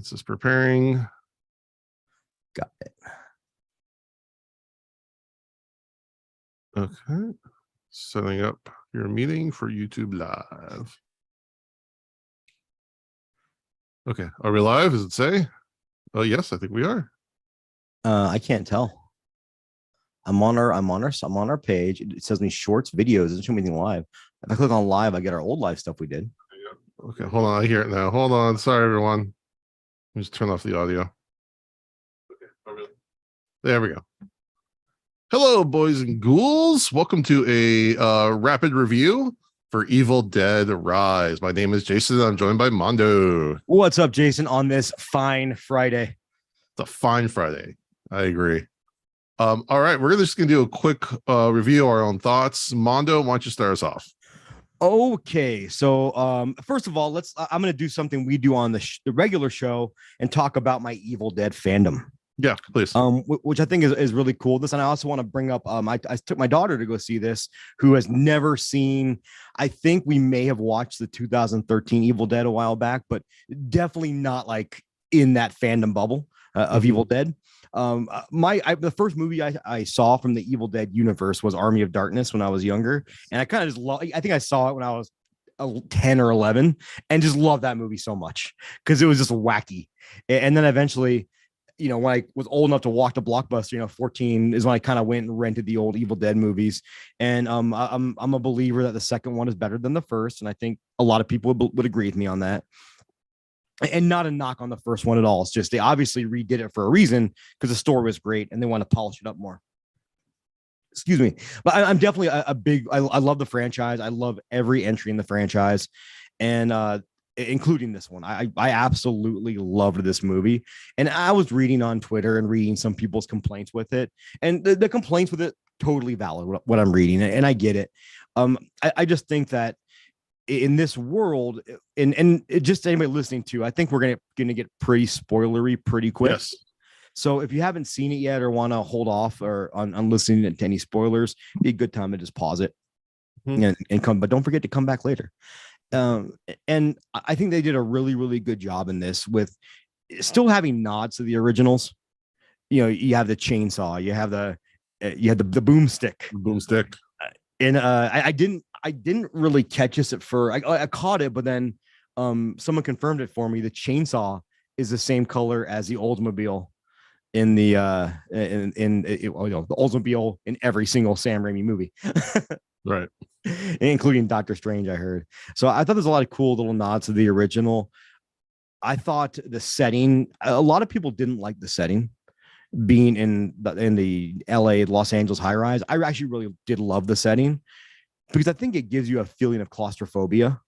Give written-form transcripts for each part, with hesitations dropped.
This is preparing. Got it. Okay. Setting up your meeting for YouTube Live. Okay. Are we live? Does it say? Oh, yes, I think we are. I can't tell. I'm on our page. It says me shorts, videos. It doesn't show me anything live. If I click on live, I get our old live stuff we did. Okay, hold on. I hear it now. Hold on. Sorry, everyone. Let me just turn off the audio. Okay. There we go. Hello, boys and ghouls. Welcome to a rapid review for Evil Dead Rise. My name is Jason. I'm joined by Mando. What's up, Jason, on this fine Friday? It's a fine Friday. I agree. All right, we're just going to do a quick review of our own thoughts. Mando, why don't you start us off? Okay, so first of all, I'm going to do something we do on the regular show and talk about my Evil Dead fandom. Yeah, please. Which I think is really cool. This, and I also want to bring up. I took my daughter to go see this, who has never seen. I think we may have watched the 2013 Evil Dead a while back, but definitely not like in that fandom bubble of Evil Dead. The first movie I saw from the Evil Dead universe was Army of Darkness when I was younger, and I kind of just I think I saw it when I was 10 or 11 and just loved that movie so much because it was just wacky. And then eventually, you know, when I was old enough to walk to Blockbuster, 14 is when I kind of went and rented the old Evil Dead movies. And I'm a believer that the second one is better than the first, and I think a lot of people would agree with me on that. And not a knock on the first one at all. It's just they obviously redid it for a reason because the story was great and they want to polish it up more. Excuse me. But I'm definitely I love the franchise. I love every entry in the franchise, and including this one. I absolutely loved this movie. And I was reading on Twitter and reading some people's complaints with it. And the complaints with it, totally valid, what I'm reading. And I get it. I just think that in this world, and just anybody listening to, I think we're gonna get pretty spoilery pretty quick. Yes. So if you haven't seen it yet or want to hold off or on listening to any spoilers, be a good time to just pause it and come. But don't forget to come back later. And I think they did a really, really good job in this with still having nods to the originals. You have the chainsaw, you have the boomstick, and I didn't really catch this at first. I caught it, but then someone confirmed it for me. The chainsaw is the same color as the Oldsmobile in the the Oldsmobile in every single Sam Raimi movie. Right. Including Doctor Strange, I heard. So I thought there's a lot of cool little nods to the original. I thought the setting, a lot of people didn't like the setting being in the LA, Los Angeles high rise. I actually really did love the setting because I think it gives you a feeling of claustrophobia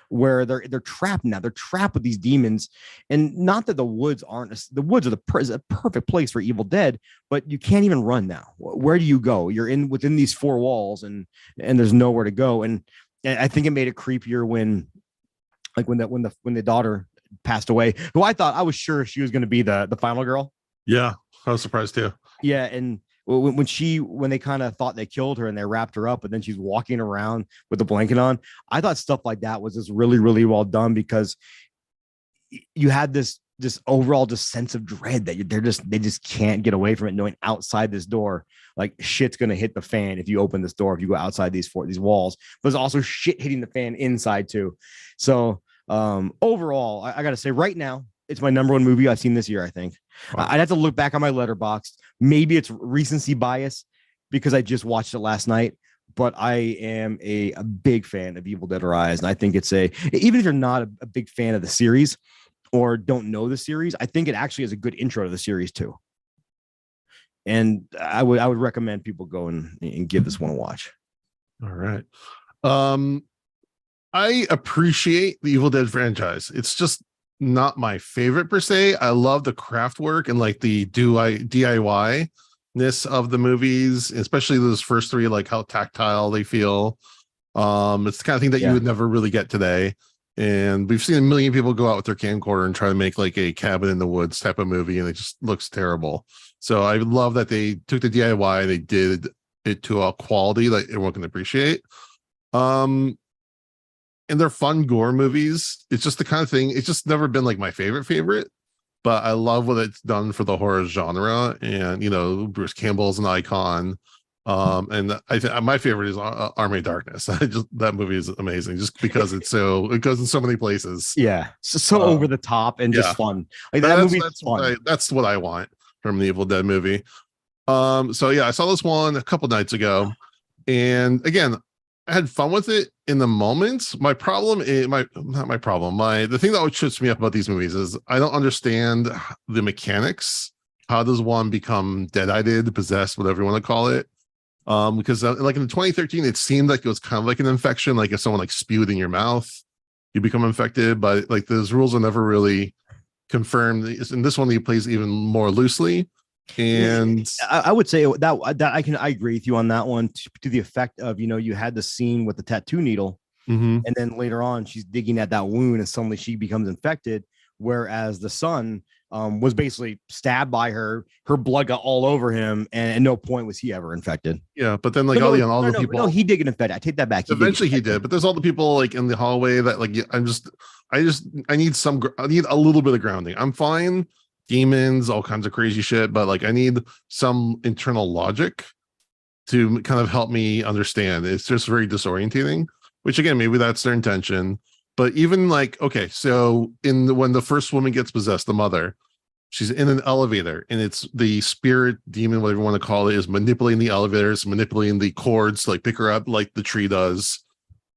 where they're trapped now. They're trapped with these demons, and not that the woods are the perfect place for Evil Dead, but you can't even run now. Where do you go? You're within these four walls, and there's nowhere to go. And I think it made it creepier when the daughter passed away, who I was sure she was going to be the final girl. Yeah, I was surprised too. Yeah, and when they kind of thought they killed her and they wrapped her up, but then she's walking around with the blanket on, I thought stuff like that was just really, really well done because you had this overall just sense of dread that they just can't get away from it, knowing outside this door, like shit's gonna hit the fan if you open this door, if you go outside these walls. But there's also shit hitting the fan inside too. So overall, I gotta say right now, it's my number one movie I've seen this year, I think. Wow. I'd have to look back on my Letterboxd. Maybe it's recency bias because I just watched it last night, but I am a big fan of Evil Dead Rise. And I think even if you're not a big fan of the series or don't know the series, I think it actually is a good intro to the series too. And I would recommend people go and give this one a watch. All right. I appreciate the Evil Dead franchise. It's just not my favorite per se. I love the craft work and like the DIY-ness of the movies, especially those first three, like how tactile they feel. It's the kind of thing that you would never really get today. And we've seen a million people go out with their camcorder and try to make like a cabin in the woods type of movie, and it just looks terrible. So I love that they took the DIY, they did it to a quality that everyone can appreciate. And they're fun gore movies. It's just the kind of thing, it's just never been like my favorite. but I love what it's done for the horror genre. And Bruce Campbell's an icon. And I think my favorite is Army of Darkness. That movie is amazing just because it goes in so many places. Yeah, so over the top and just fun. Like that movie is fun. That's what I want from the Evil Dead movie. So yeah, I saw this one a couple nights ago, and again, I had fun with it in the moment. My problem is the thing that always trips me up about these movies is I don't understand the mechanics. How does one become dead-eyed, possessed, whatever you want to call it? Because like in 2013, it seemed like it was kind of like an infection. Like if someone like spewed in your mouth, you become infected. But like those rules are never really confirmed. In this one, he plays even more loosely. And I would say that I agree with you on that one, to the effect of, you had the scene with the tattoo needle, and then later on she's digging at that wound and suddenly she becomes infected, whereas the son was basically stabbed by her blood got all over him, and at no point was he ever infected. Yeah, but then like all the people, no, he did get infected. I take that back. Eventually he did, but there's all the people like in the hallway that like I need a little bit of grounding. I'm fine, demons, all kinds of crazy shit, but like I need some internal logic to kind of help me understand. It's just very disorientating, which again, maybe that's their intention. But even like, okay, so when the first woman gets possessed, the mother, she's in an elevator, and it's the spirit demon, whatever you want to call it, is manipulating the elevators, manipulating the cords to like pick her up like the tree does.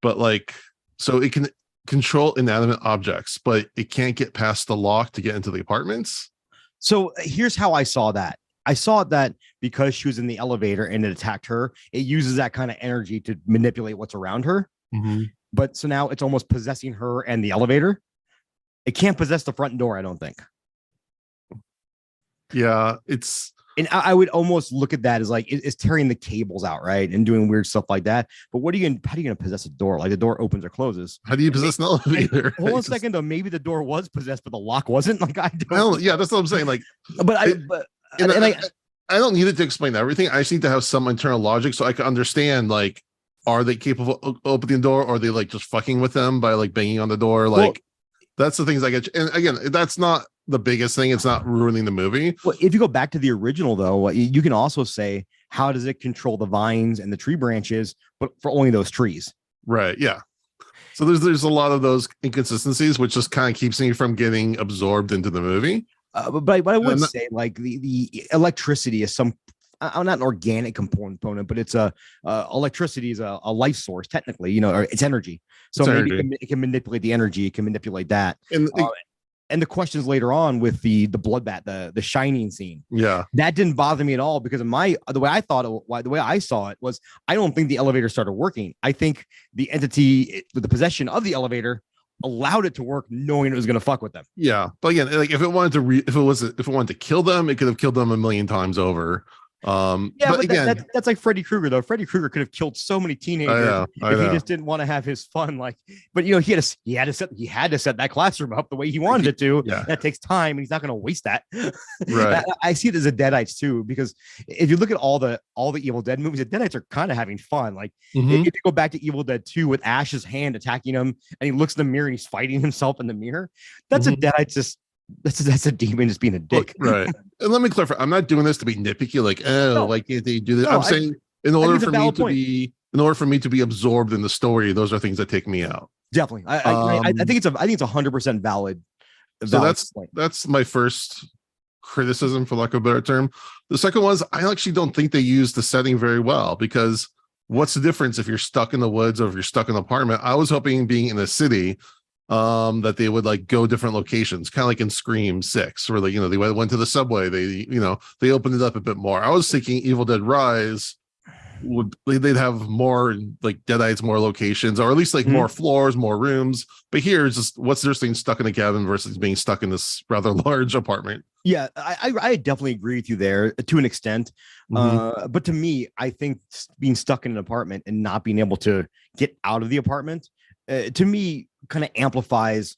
But like, so it can control inanimate objects, but it can't get past the lock to get into the apartments. So here's how I saw that. I saw that because she was in the elevator and it attacked her, it uses that kind of energy to manipulate what's around her. But so now it's almost possessing her and the elevator. It can't possess the front door, I don't think. Yeah, and I would almost look at that as like it's tearing the cables out, right, and doing weird stuff like that. But how are you going to possess a door? Like the door opens or closes. How do you possess an elevator? Hold on a second, though. Maybe the door was possessed, but the lock wasn't. Like I don't. Yeah, that's what I'm saying. Like, I don't need it to explain everything. I just need to have some internal logic so I can understand. Like, are they capable of opening the door, or are they like just fucking with them by like banging on the door? Like, that's the things I get. And again, that's not the biggest thing. It's not ruining the movie. Well, if you go back to the original, though, you can also say, how does it control the vines and the tree branches, but for only those trees? Right. Yeah. So there's a lot of those inconsistencies, which just kind of keeps me from getting absorbed into the movie. But I would say like the electricity is not an organic component, but it's electricity is a life source technically, or it's energy. So maybe it can manipulate the energy. It can manipulate that. And the questions later on with the bloodbath, the shining scene. Yeah, that didn't bother me at all because of the way I saw it was I don't think the elevator started working. I think the entity with the possession of the elevator allowed it to work, knowing it was going to fuck with them. Yeah, but again, like if it wanted to kill them, it could have killed them a million times over. But again, that's like Freddy Krueger, though. Freddy Krueger could have killed so many teenagers if he just didn't want to have his fun. Like, but he had to set that classroom up the way he wanted it to. Yeah. That takes time, and he's not going to waste that. Right. I see it as a Deadites too, because if you look at all the Evil Dead movies, the Deadites are kind of having fun. Like if you go back to Evil Dead 2 with Ash's hand attacking him, and he looks in the mirror and he's fighting himself in the mirror. That's a Deadite just. That's a demon just being a dick. Right. And let me clarify. I'm not doing this to be nitpicky, like, why can't they do this? I'm saying in order for me to be absorbed in the story, those are things that take me out. Definitely. I think it's 100% valid. So that's my first criticism, for lack of a better term. The second was I actually don't think they use the setting very well, because what's the difference if you're stuck in the woods or if you're stuck in an apartment? I was hoping being in a city that they would like go different locations, kind of like in Scream 6, where they went to the subway, they opened it up a bit more. I was thinking Evil Dead Rise they'd have more like Deadites, more locations, or at least like more floors, more rooms. But here it's just what's this thing stuck in a cabin versus being stuck in this rather large apartment. Yeah, I definitely agree with you there to an extent. But to me, I think being stuck in an apartment and not being able to get out of the apartment, to me, kind of amplifies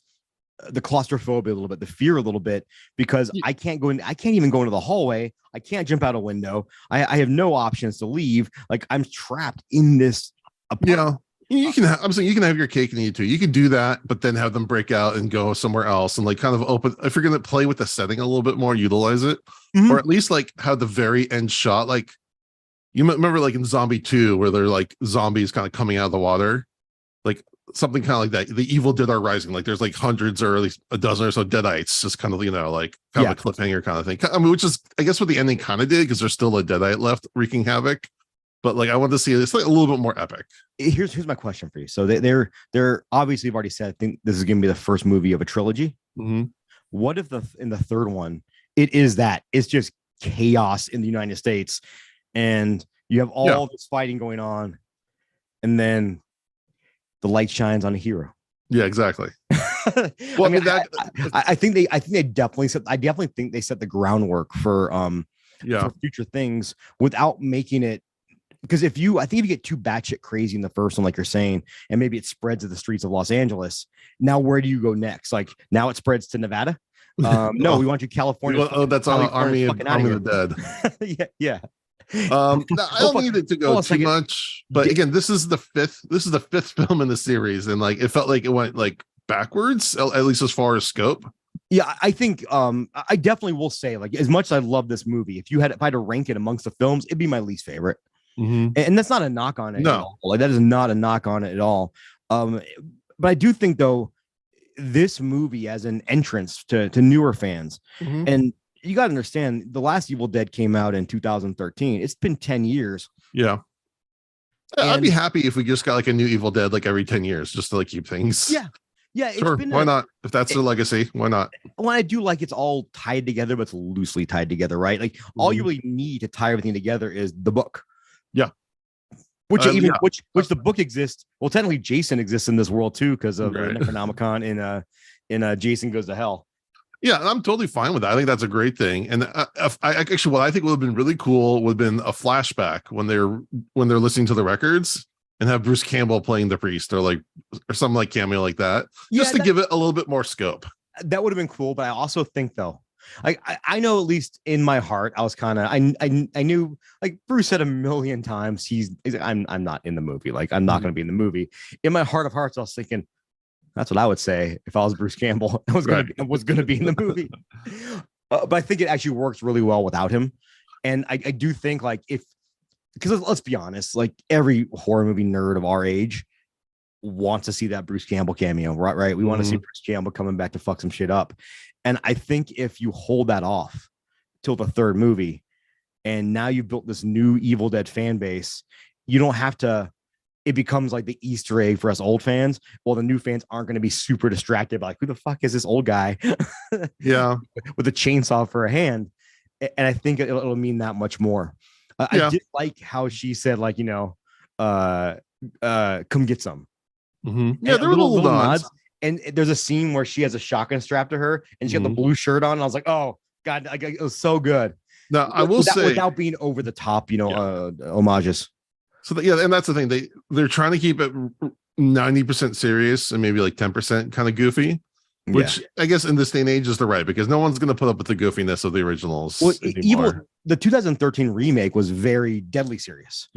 the claustrophobia a little bit, the fear a little bit, because I can't even go into the hallway. I can't jump out a window. I have no options to leave. Like I'm trapped in this apartment. You can I'm saying you can have your cake and eat it too. You can do that, but then have them break out and go somewhere else and like kind of open. If you're gonna play with the setting a little bit more, utilize it, or at least like have the very end shot. Like you remember, like in Zombie 2, where they're like zombies kind of coming out of the water, like something kind of like that. The Evil Dead are rising. Like there's like hundreds or at least a dozen or so Deadites, just kind of like kind of a cliffhanger kind of thing. I mean, which is I guess what the ending kind of did because there's still a Deadite left wreaking havoc. But like I want to see it's like a little bit more epic. Here's my question for you. So they're obviously have already said I think this is going to be the first movie of a trilogy. Mm-hmm. What if in the third one it's just chaos in the United States, and you have all this fighting going on, and then the light shines on a hero? Yeah, exactly. Well, I mean, I think they definitely think they set the groundwork for future things without making it. Because I think if you get too batshit crazy in the first one, like you're saying, and maybe it spreads to the streets of Los Angeles, now where do you go next? Like now it spreads to Nevada. No, we want you California. That's all Army of the Dead. yeah. I don't need it to go too much, but again, this is the fifth film in the series, and like it felt like it went like backwards, at least as far as scope. Yeah, I think I definitely will say, like, as much as I love this movie, if I had to rank it amongst the films, it'd be my least favorite. Mm-hmm. And that's not a knock on it. No, like that is not a knock on it at all. But I do think though, this movie as an entrance to newer fans, and you got to understand, the last Evil Dead came out in 2013. It's been 10 years. Yeah. I'd be happy if we just got like a new Evil Dead like every 10 years, just to like keep things. Yeah, sure. Why not? If that's the legacy, why not? Well, I do like it's all tied together, but it's loosely tied together, right? Like all you really need to tie everything together is the book. Yeah. Which the book exists. Well, technically Jason exists in this world too, because of the Necronomicon in Jason Goes to Hell. Yeah, and I'm totally fine with that. I think that's a great thing. And actually, what I think would have been really cool would have been a flashback when they're listening to the records and have Bruce Campbell playing the priest or something like cameo like that, just to give it a little bit more scope. That would have been cool. But I also think though, like I know, at least in my heart, I was kind of I knew, like Bruce said a million times, I'm not in the movie. Like I'm not going to be in the movie. In my heart of hearts, I was thinking that's what I would say if I was Bruce Campbell. I was going to be in the movie. But I think it actually works really well without him. And I do think because let's be honest, like every horror movie nerd of our age wants to see that Bruce Campbell cameo, right? We want to see Bruce Campbell coming back to fuck some shit up. And I think if you hold that off till the third movie, and now you've built this new Evil Dead fan base, you don't have to, it becomes like the Easter egg for us old fans. Well, the new fans aren't going to be super distracted by like, who the fuck is this old guy? Yeah. With a chainsaw for a hand. And I think it'll mean that much more. I did like how she said, like, come get some. Mm-hmm. Yeah, there were little nods. And there's a scene where she has a shotgun strapped to her and she got the blue shirt on. And I was like, oh God, it was so good. Now I will say, without being over the top, homages. So and that's the thing. They're trying to keep it 90% serious and maybe like 10% kind of goofy, which I guess in this day and age is the right, because no one's going to put up with the goofiness of the originals. Well, the 2013 remake was very deadly serious.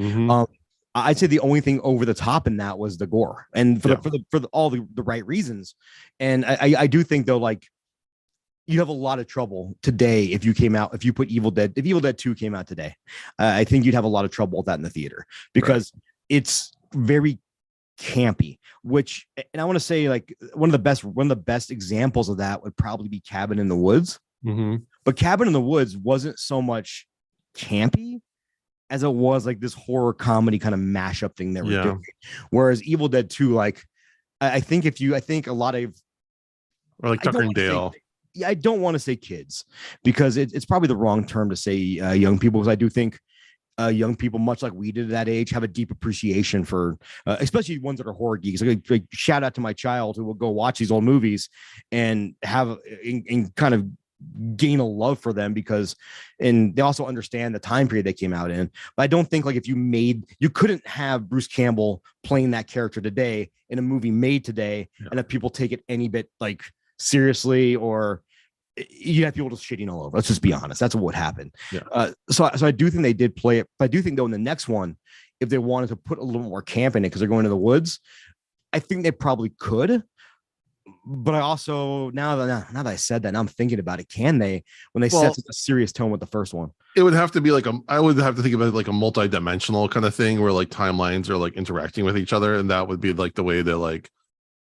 I'd say the only thing over the top in that was the gore, and for all the right reasons. And I do think though, like, you have a lot of trouble today if you put Evil Dead 2 came out today. I think you'd have a lot of trouble with that in the theater, because it's very campy, and I want to say, like, one of the best examples of that would probably be Cabin in the Woods. But Cabin in the Woods wasn't so much campy as it was like this horror comedy kind of mashup thing that we're doing. Whereas Evil Dead 2, like, I think a lot of, or like Tucker and Dale. I don't want to say kids, because it's probably the wrong term to say young people, because I do think young people, much like we did at that age, have a deep appreciation for, especially ones that are horror geeks. Like shout out to my child who will go watch these old movies and have and kind of gain a love for them, and they also understand the time period they came out in. But I don't think, like, if you couldn't have Bruce Campbell playing that character today in a movie made today, and if people take it any bit like seriously, or you have people just shitting all over. Let's just be honest. That's what happened. So I do think they did play it. But I do think though in the next one, if they wanted to put a little more camp in it because they're going to the woods. I think they probably could. But I also now that I said that, now I'm thinking about it. Can they, when they set such a serious tone with the first one? It would have to be like I would have to think about it like a multi-dimensional kind of thing where like timelines are like interacting with each other, and that would be like the way to like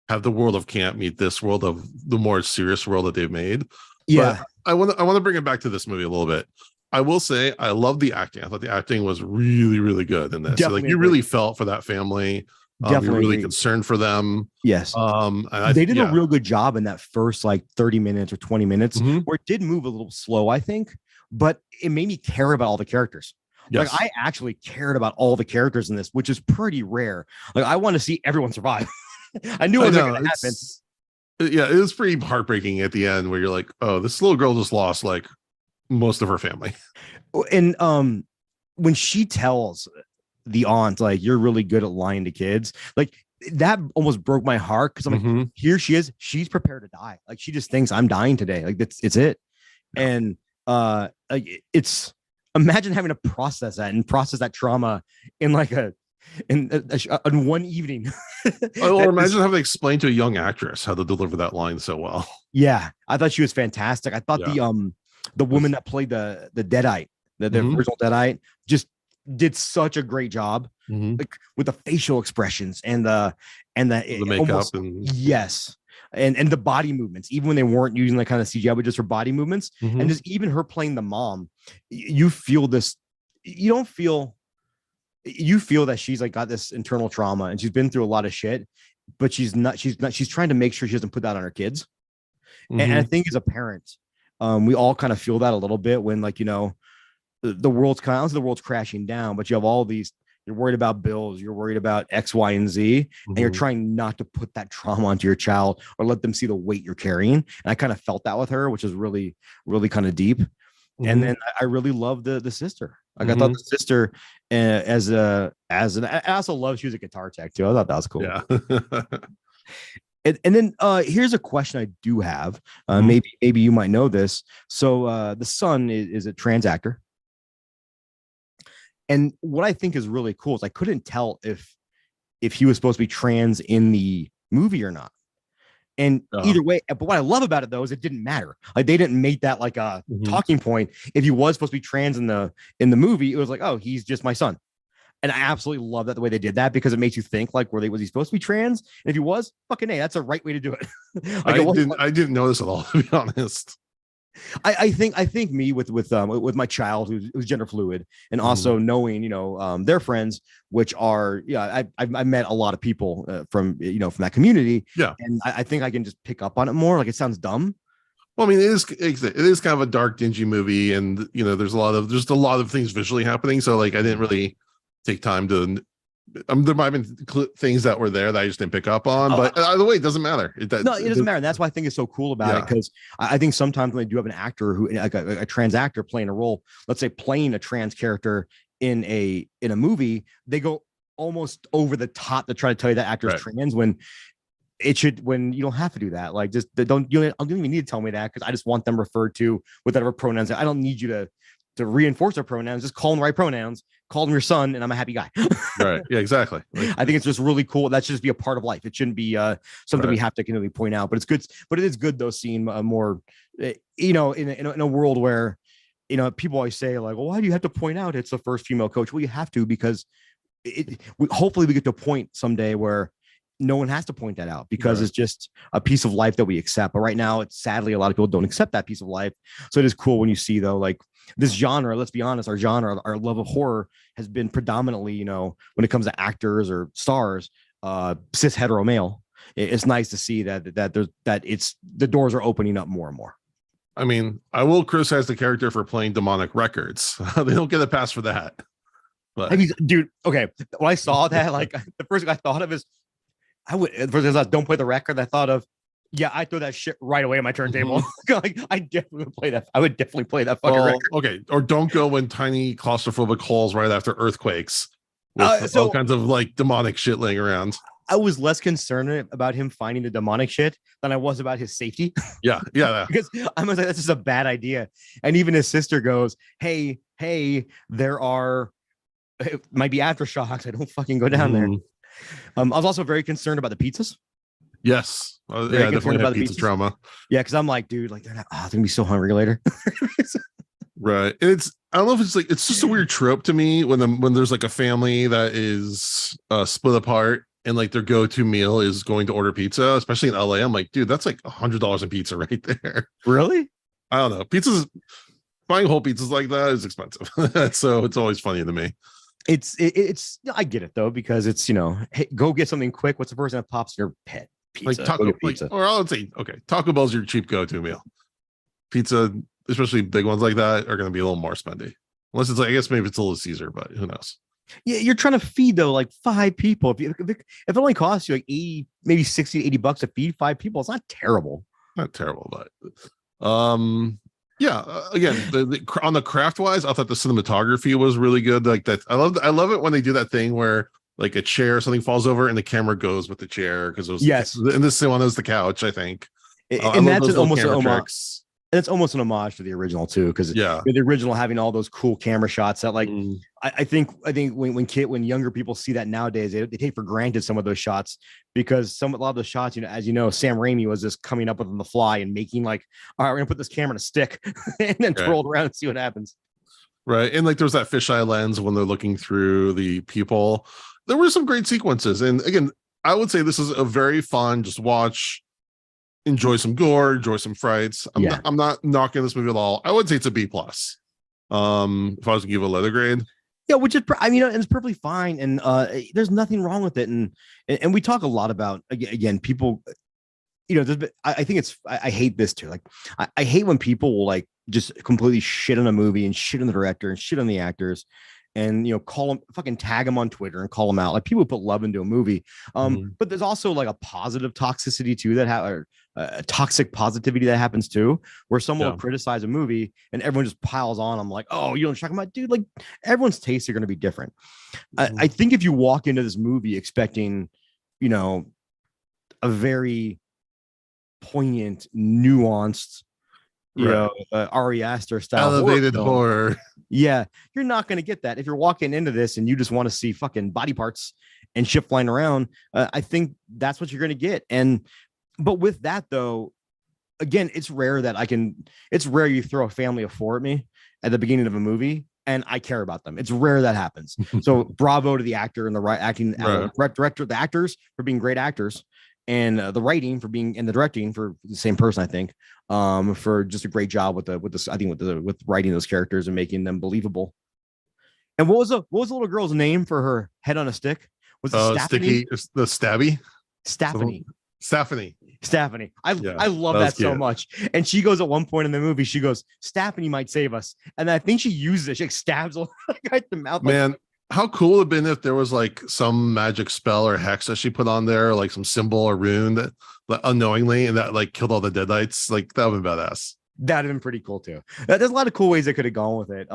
have the world of camp meet this world of the more serious world that they've made. Yeah, but I want to bring it back to this movie a little bit. I will say I love the acting. I thought the acting was really, really good in this. So, like you really felt for that family. You're really concerned for them. Yes. And they did a real good job in that first like 30 minutes or 20 minutes where it did move a little slow, I think, but it made me care about all the characters. Yes. Like I actually cared about all the characters in this, which is pretty rare. Like I want to see everyone survive. I knew it was going to happen. Yeah, it was pretty heartbreaking at the end where you're like, oh, this little girl just lost like most of her family. And when she tells the aunt, like, you're really good at lying to kids, like that almost broke my heart, because I'm like, here she is, she's prepared to die, like she just thinks I'm dying today, like it's it. And like it's, imagine having to process that trauma in like in one evening. Or imagine having to explain to a young actress how to deliver that line so well. Yeah, I thought she was fantastic. I thought the woman that played the Deadite, the original Deadite, just did such a great job, like with the facial expressions and the makeup almost, yes, and the body movements, even when they weren't using like kind of CGI, but just her body movements, and just even her playing the mom, you feel this. You feel that she's like got this internal trauma and she's been through a lot of shit, but she's trying to make sure she doesn't put that on her kids. And I think as a parent, we all kind of feel that a little bit when, like, you know, the world's crashing down, but you have all these, you're worried about bills, you're worried about X, Y, and Z, and you're trying not to put that trauma onto your child or let them see the weight you're carrying. And I kind of felt that with her, which is really, really kind of deep. And then I really loved the sister. Like I thought the sister, I also love she was a guitar tech too. I thought that was cool. Yeah. And then here's a question I do have. Maybe you might know this. So the son is a trans actor. And what I think is really cool is I couldn't tell if he was supposed to be trans in the movie or not. And either way, but what I love about it though is it didn't matter. Like they didn't make that like a talking point. If he was supposed to be trans in the movie, it was like, oh, he's just my son. And I absolutely love that the way they did that, because it makes you think like, was he supposed to be trans? And if he was, fucking A, that's the right way to do it. Like I didn't notice at all, to be honest. I think me with my child who's gender fluid, and also knowing, you know, their friends, which are, I met a lot of people from that community. Yeah. And I think I can just pick up on it more. Like it sounds dumb. Well, I mean, it is kind of a dark, dingy movie, and you know, there's a lot of things visually happening. So like, I didn't really take time to. There might have been things that were there that I just didn't pick up on, but either way, it doesn't matter. It doesn't matter. And that's why I think it's so cool about it, because I think sometimes when they do have an actor who, like a trans actor playing a role, let's say playing a trans character in a movie, they go almost over the top to try to tell you that actor's trans when you don't have to do that. Like just you don't even need to tell me that, because I just want them referred to with whatever pronouns. I don't need you to reinforce their pronouns. Just call them the right pronouns, call them your son, and I'm a happy guy. Right. Yeah, exactly. I think it's just really cool. That should just be a part of life. It shouldn't be something we have to continually point out, but it's good. But it is good though, seeing more, you know, in a world where, you know, people always say like, well, why do you have to point out it's the first female coach? Well, you have to, because hopefully we get to a point someday where no one has to point that out, because it's just a piece of life that we accept. But right now, it's sadly a lot of people don't accept that piece of life. So it is cool when you see though, like this genre, let's be honest, our love of horror has been predominantly, you know, when it comes to actors or stars, cis hetero male. It's nice to see that the doors are opening up more and more. I mean, I will criticize the character for playing demonic records. They don't get a pass for that. But I mean, dude, okay. When I saw that, like the first thing I thought of is, don't play the record. I thought of, I throw that shit right away on my turntable. Like I definitely would play that. I would definitely play that fucking record. Okay, or don't go when tiny claustrophobic halls right after earthquakes with all kinds of like demonic shit laying around. I was less concerned about him finding the demonic shit than I was about his safety. Yeah. Because I was like, that's just a bad idea. And even his sister goes, hey, there are It might be aftershocks. I don't fucking go down there. I was also very concerned about the pizzas. Yes. Very Yeah, I concerned definitely about had the pizza pizzas. trauma. Yeah, because I'm like, dude, like they're not. Oh, they're gonna be so hungry later. Right. And it's I don't know if it's like it's just a weird trope to me when there's like a family that is split apart and like their go-to meal is going to order pizza, especially in LA. I'm like, dude, that's like $100 in pizza right there. Really? I don't know. Pizzas buying whole pizzas like that is expensive. So it's always funny to me. It's I get it though, because it's, hey, go get something quick. What's the first thing that pops in your pet? Like Pizza. Go taco, get pizza. or I would say, okay, Taco Bell's your cheap go-to meal. Pizza, especially big ones like that, are going to be a little more spendy. Unless it's like, I guess maybe it's a Little Caesar, but who knows? Yeah, you're trying to feed though like 5 people. If it only costs you like 80, maybe 60 to 80 bucks to feed 5 people, it's not terrible. Not terrible, but yeah. Again, on the craft wise, I thought the cinematography was really good. Like that, I love it when they do that thing where like a chair or something falls over and the camera goes with the chair, because it was, yes, and this one was the couch, I think. And that's almost an homage. Tricks. And it's almost an homage to the original too, because yeah, the original having all those cool camera shots that like I think when younger people see that nowadays, they take for granted some of those shots, because a lot of the shots, as you know, Sam Raimi was just coming up with on the fly and making like, all right, we're gonna put this camera in a stick and then twirl it around and see what happens. Right. And like there's that fisheye lens when they're looking through the people. There were some great sequences. And again, I would say this is a very fun, just watch, enjoy some gore, enjoy some frights. I'm not knocking this movie at all. I would say it's a B plus. If I was to give a letter grade. Yeah, which is, it's perfectly fine, and there's nothing wrong with it. And we talk a lot about, again, people, I think I hate this too. Like, I hate when people will like just completely shit on a movie and shit on the director and shit on the actors, and call them, fucking tag them on Twitter and call them out. Like, people put love into a movie. But there's also like a positive toxicity too toxic positivity that happens too, where someone will criticize a movie and everyone just piles on. I'm like, oh, you don't talk about, dude, like everyone's tastes are going to be different. I think if you walk into this movie expecting, a very poignant, nuanced, Ari Aster style elevated horror. Yeah, you're not going to get that if you're walking into this and you just want to see fucking body parts and shit flying around. I think that's what you're going to get. But with that though, again, it's rare you throw a family of four at me at the beginning of a movie and I care about them. It's rare that happens. So bravo to the actor and the director, the actors for being great actors, and the writing for being, and the directing for the same person, I think, for just a great job with writing those characters and making them believable. And what was the little girl's name for her head on a stick? Was it Stephanie? The stabby? Stephanie. I love that so much. And she goes at one point in the movie, she goes, Stephanie might save us. And I think she uses it. She like stabs right the mouth. Man, how cool would it have been if there was like some magic spell or hex that she put on there, like some symbol or rune that unknowingly, and that like killed all the deadites. Like that would have been badass. That'd have been pretty cool too. There's a lot of cool ways they could have gone with it.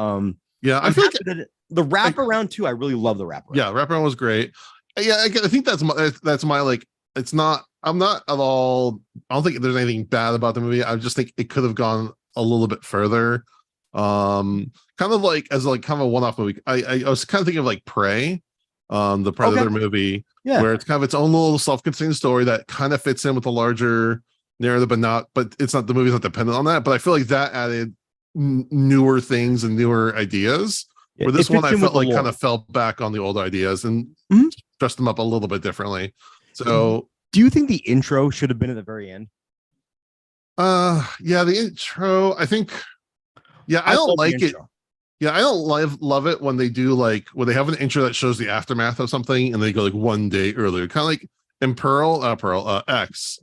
Yeah, I feel like the wraparound too. I really love the wraparound. Yeah, wraparound was great. Yeah, I think that's my like. It's not. I'm not at all. I don't think there's anything bad about the movie. I just think it could have gone a little bit further. Kind of like as like kind of a one-off movie. I was kind of thinking of like Prey, the Predator movie, where it's kind of its own little self-contained story that kind of fits in with the larger narrative, but it's not, the movie's not dependent on that. But I feel like that added newer things and newer ideas. Where this one I felt like kind of fell back on the old ideas and dressed them up a little bit differently. So do you think the intro should have been at the very end? Yeah, the intro, I think. Yeah, I don't like it. Yeah, I don't love it when they do like when they have an intro that shows the aftermath of something and they go like one day earlier, kind of like in X.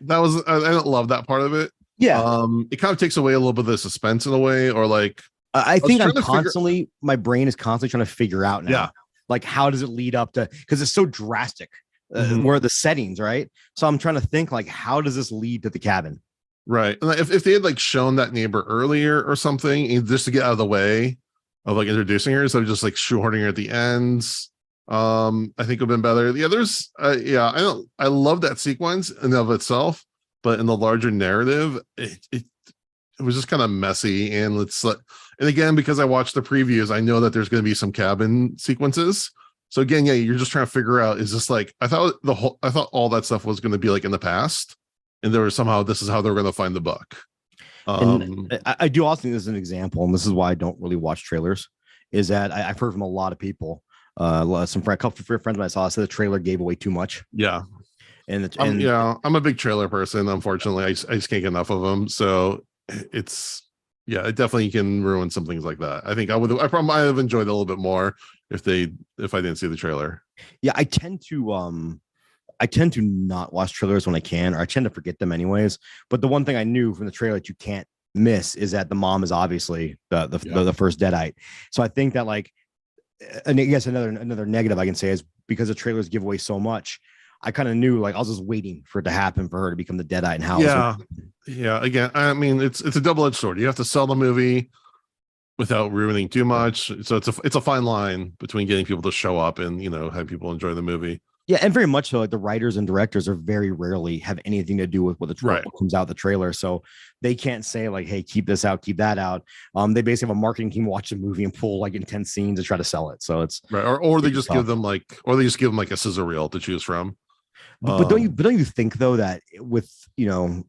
That was I don't love that part of it. Yeah. It kind of takes away a little bit of the suspense in a way, or like I think my brain is constantly trying to figure out now. Yeah. Like, how does it lead up to, because it's so drastic, where the settings, right? So I'm trying to think like, how does this lead to the cabin? Right. And if they had like shown that neighbor earlier or something, just to get out of the way of like introducing her, so just like shoehorning her at the ends, I think it would have been better. Yeah, there's I love that sequence in and of itself, but in the larger narrative, it it was just kind of messy. And it's like, and again, because I watched the previews, I know that there's going to be some cabin sequences. So again, yeah, you're just trying to figure out, is this like, I thought all that stuff was going to be like in the past, and there was somehow, this is how they're going to find the book. And I do also think this is an example, and this is why I don't really watch trailers, is that I've heard from a lot of people, a couple of friends when I saw, said the trailer gave away too much. Yeah. And I'm a big trailer person. Unfortunately, I just can't get enough of them. So it's, yeah, it definitely can ruin some things like that. I think I probably might have enjoyed it a little bit more if I didn't see the trailer. Yeah, I tend to not watch trailers when I can, or I tend to forget them anyways. But the one thing I knew from the trailer that you can't miss is that the mom is obviously the first Deadite. So I think that, like, and I guess another negative I can say is because the trailers give away so much, I kind of knew, like, I was just waiting for it to happen for her to become the Deadite and how. Yeah. Again, I mean, it's a double-edged sword. You have to sell the movie without ruining too much. So it's a fine line between getting people to show up and, you know, have people enjoy the movie. Yeah, and very much so. Like, the writers and directors are very rarely have anything to do with what comes out the trailer, so they can't say, like, "Hey, keep this out, keep that out." They basically have a marketing team watch the movie and pull, like, intense scenes to try to sell it. So it's right, or they just give them like a scissor reel to choose from. But don't you think, though, that with, you know,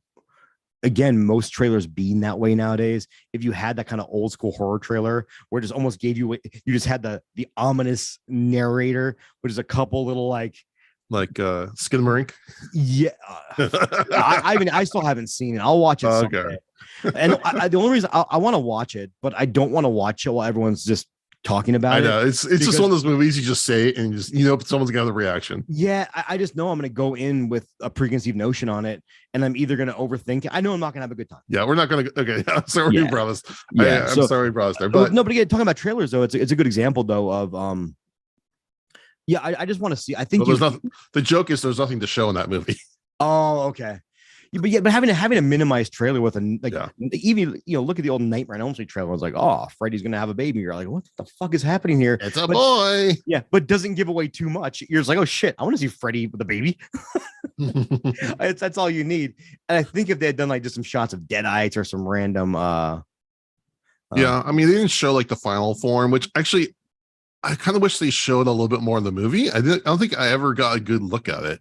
again, most trailers being that way nowadays, if you had that kind of old school horror trailer where it just almost gave you just had the ominous narrator, which is a couple little like Skinamarink. Yeah. I mean, I still haven't seen it. I'll watch it someday. Okay. And the only reason I want to watch it, but I don't want to watch it while everyone's just talking about it. I know. It's just one of those movies you just say it and just, you know, someone's gonna have a reaction. Yeah, I just know I'm gonna go in with a preconceived notion on it, and I'm either gonna overthink it. I know I'm not gonna have a good time. Yeah, we're not gonna. Okay, I'm sorry we promised. Yeah, I'm sorry we promised there. But nobody talking about trailers though. It's a good example though of yeah, I just want to see. I think there's nothing. The joke is there's nothing to show in that movie. Oh, okay. But having a minimized trailer with even, you know, look at the old Nightmare on Elm Street trailer. I was like, oh, Freddy's gonna have a baby. You're like, what the fuck is happening here? It's a boy. Yeah, but doesn't give away too much. You're just like, oh shit, I want to see Freddy with a baby. That's all you need. And I think if they had done like just some shots of Deadites or some random yeah, I mean, they didn't show like the final form, which actually I kind of wish they showed a little bit more in the movie. I don't think I ever got a good look at it.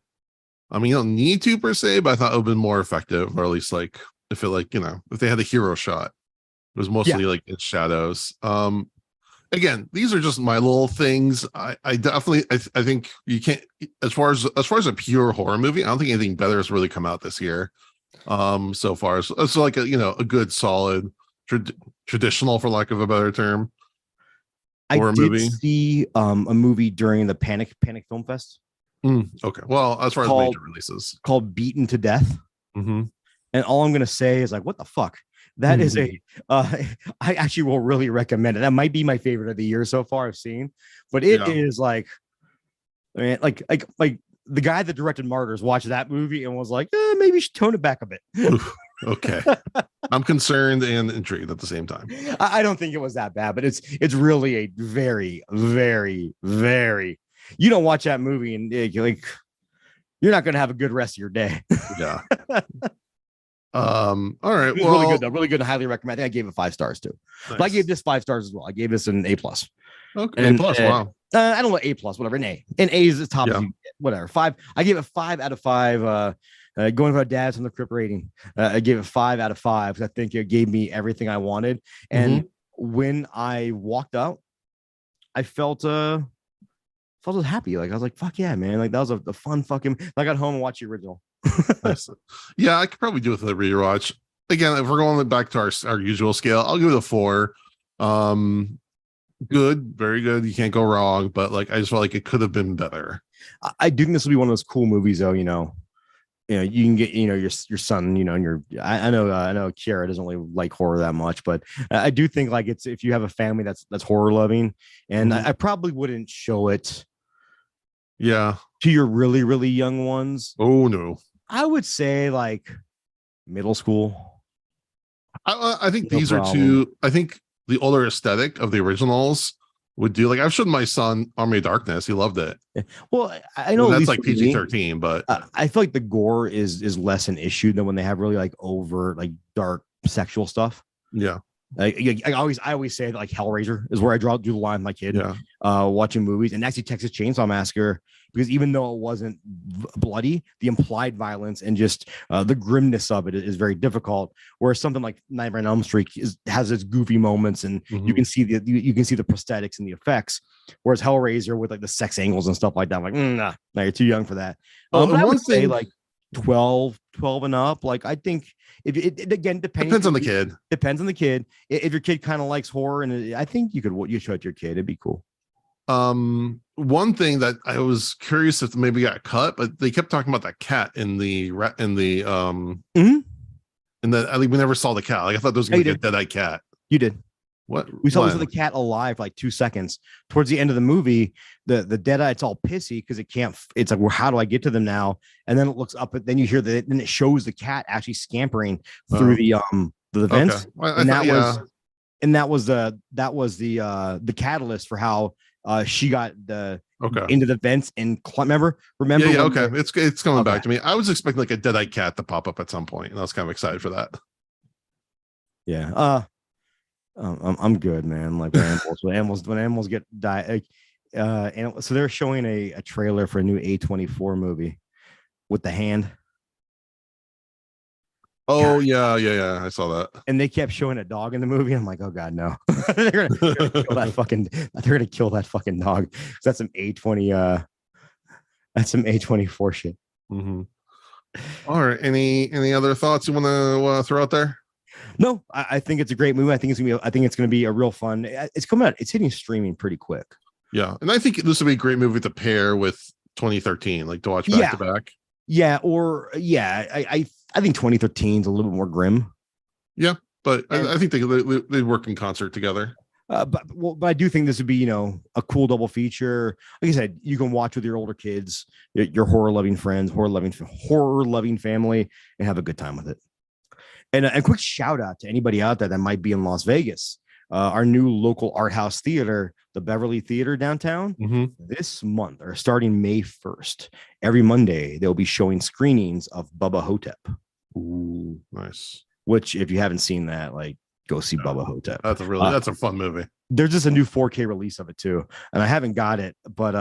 I mean, you don't need to per se, but I thought it would have been more effective, or at least like if it, like, you know, if they had a hero shot, it was mostly like in shadows. Again, these are just my little things. I definitely I think you can't, as far as a pure horror movie, I don't think anything better has really come out this year. So far, so it's like a good solid traditional, for lack of a better term, horror movie. See a movie during the Panic Film Fest. Okay, well, as far as major releases, called Beaten to Death. Mm-hmm. And all I'm gonna say is, like, what the fuck? That is I actually will really recommend it. That might be my favorite of the year so far I've seen, but it is like, I mean, like the guy that directed Martyrs watched that movie and was like, maybe you should tone it back a bit. Okay. I'm concerned and intrigued at the same time. I don't think it was that bad, but it's really a very, very, very, you don't watch that movie and like, you're not going to have a good rest of your day. Yeah. All right. Well, really good though. Really good. Highly recommend. I think I gave it 5 stars too. Nice. But I gave this 5 stars as well. I gave this an A+. Okay. And, A+. Wow. I don't know, A+, whatever. An A. An A is the top. Yeah. Whatever. 5. I gave it 5 out of 5. Going for a Dads on the Crypt rating. I gave it 5 out of 5 because I think it gave me everything I wanted. And when I walked out, I felt happy. Like, I was like, fuck yeah, man. Like, that was a fun fucking, I got home and watched the original. Yeah, I could probably do it with a rewatch. Again, if we're going back to our usual scale, I'll give it a 4. Good, very good. You can't go wrong, but like, I just felt like it could have been better. I do think this will be one of those cool movies though, you know, you can get, your son, and I know Kiara doesn't really like horror that much, but I do think like it's, if you have a family that's horror loving, and I probably wouldn't show it. Yeah. To your really, really young ones. Oh no. I would say like middle school. I think these are two. I think the older aesthetic of the originals would do. Like, I've shown my son Army of Darkness. He loved it. Well, I know that's like PG-13, but I feel like the gore is less an issue than when they have really like over like dark sexual stuff. Yeah. I always say that like Hellraiser is where I do the line with my kid watching movies, and actually Texas Chainsaw Massacre, because even though it wasn't bloody, the implied violence and just the grimness of it is very difficult. Whereas something like Nightmare on Elm Street has its goofy moments, and you can see you can see the prosthetics and the effects. Whereas Hellraiser with like the sex angles and stuff like that, I'm like, nah, you're too young for that. But I would say like 12 and up. Like I think if it again depends on the kid. Depends on the kid. If your kid kind of likes horror, and I think you show it to your kid, it'd be cool. One thing that I was curious if maybe got cut, but they kept talking about that cat in the and that I think we never saw the cat. Like I thought there was gonna be a dead-eyed cat. You did. What we saw the cat alive for like 2 seconds towards the end of the movie. The dead eye, it's all pissy because it can't. It's like, well, how do I get to them now? And then it looks up, but then you hear that, then it shows the cat actually scampering through the vents, okay. That was the catalyst for how she got into the vents and remember? Yeah, okay. It's coming back to me. I was expecting like a dead-eyed cat to pop up at some point, and I was kind of excited for that. Yeah. I'm good, man. Like when animals get die, and so they're showing a trailer for a new A24 movie with the hand. Oh yeah, I saw that. And they kept showing a dog in the movie. I'm like, oh god, no! they're gonna kill that fucking. They're gonna kill that fucking dog. That's some A20. That's some A24 shit. Mm-hmm. All right. Any other thoughts you want to throw out there? No, I think it's a great movie. I think it's gonna be a real fun. It's coming out. It's hitting streaming pretty quick. Yeah, and I think this would be a great movie to pair with 2013, like to watch back to back. Yeah, I think 2013 is a little bit more grim. Yeah, but I think they work in concert together. But I do think this would be a cool double feature. Like I said, you can watch with your older kids, your horror loving friends, horror loving family, and have a good time with it. And a quick shout out to anybody out there that might be in Las Vegas. Our new local art house theater, the Beverly Theater downtown, this month, or starting May 1st, every Monday, they'll be showing screenings of Bubba Hotep. Ooh, nice. Which, if you haven't seen that, like, go see Bubba Hotep. That's a fun movie. There's just a new 4K release of it too, and I haven't got it, but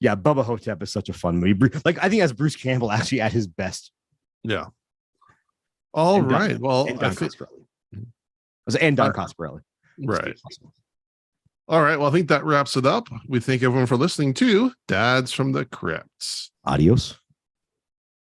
yeah, Bubba Hotep is such a fun movie. Like, I think that's Bruce Campbell actually at his best. Yeah. All right. Don Coscarelli. And Don Coscarelli. Right. All right. Well, I think that wraps it up. We thank everyone for listening to Dads from the Crypts. Adios.